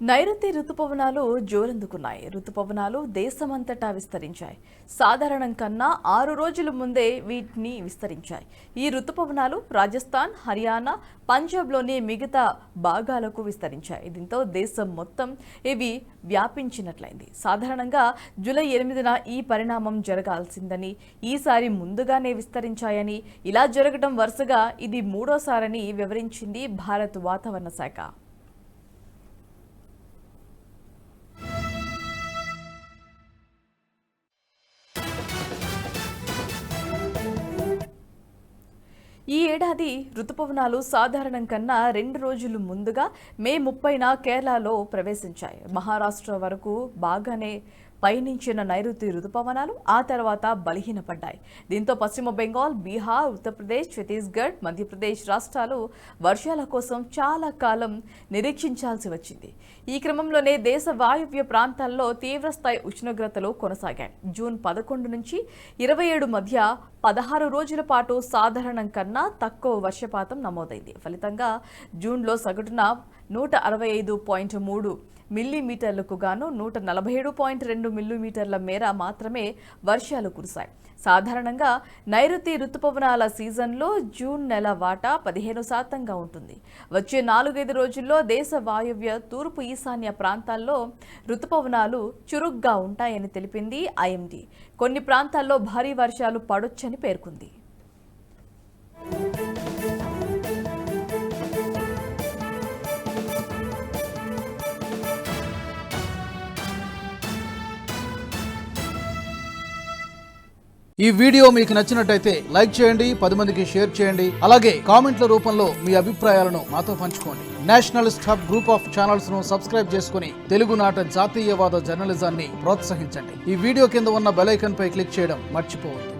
నైరుతి రుతుపవనాలు జోరందుకున్నాయి. రుతుపవనాలు దేశమంతటా విస్తరించాయి. సాధారణం కన్నా 6 రోజుల ముందే వీటిని విస్తరించాయి. ఈ రుతుపవనాలు రాజస్థాన్, హర్యానా, పంజాబ్లోని మిగతా భాగాలకు విస్తరించాయి. దీంతో దేశం మొత్తం ఇవి వ్యాపించినట్లయింది. సాధారణంగా జూలై 8న ఈ పరిణామం జరగాల్సిందని, ఈసారి ముందుగానే విస్తరించాయని, ఇలా జరగడం వరుసగా ఇది మూడోసారని వివరించింది భారత వాతావరణ శాఖ. ఈ ఏడాది రుతుపవనాలు సాధారణం కన్నా 2 రోజులు ముందుగా మే 30న కేరళలో ప్రవేశించాయి. మహారాష్ట్ర వరకు బాగానే పయనించిన నైరుతి రుతుపవనాలు ఆ తర్వాత బలహీనపడ్డాయి. దీంతో పశ్చిమ బెంగాల్, బీహార్, ఉత్తరప్రదేశ్, ఛత్తీస్గఢ్, మధ్యప్రదేశ్ రాష్ట్రాలు వర్షాల కోసం చాలా కాలం నిరీక్షించాల్సి వచ్చింది. ఈ క్రమంలోనే దేశ వాయువ్య ప్రాంతాల్లో తీవ్రస్థాయి ఉష్ణోగ్రతలు కొనసాగాయి. జూన్ 11 నుంచి 27 మధ్య 16 రోజుల పాటు సాధారణం కన్నా తక్కువ వర్షపాతం నమోదైంది. ఫలితంగా జూన్లో సగటున 165.3 మిల్లీమీటర్లకు గాను 147.2 మిల్లీమీటర్ల మేర మాత్రమే వర్షాలు కురిశాయి. సాధారణంగా నైరుతి రుతుపవనాల సీజన్లో జూన్ నెల వాటా 15% ఉంటుంది. వచ్చే 4-5 రోజుల్లో దేశ వాయువ్య, తూర్పు ఈశాన్య ప్రాంతాల్లో రుతుపవనాలు చురుగ్గా ఉంటాయని తెలిపింది ఐఎండీ. కొన్ని ప్రాంతాల్లో భారీ వర్షాలు పడొచ్చని పేర్కొంది. ఈ వీడియో మీకు నచ్చినట్టయితే లైక్ చేయండి, 10 మందికి షేర్ చేయండి. అలాగే కామెంట్ల రూపంలో మీ అభిప్రాయాలను మాతో పంచుకోండి. Nationalist hub group of channels ను సబ్స్క్రైబ్ చేసుకుని తెలుగునాట జాతీయవాద జర్నలిజాన్ని ప్రోత్సహించండి. ఈ వీడియో కింద ఉన్న బెల్ ఐకాన్ పై క్లిక్ చేయడం మర్చిపోవద్దు.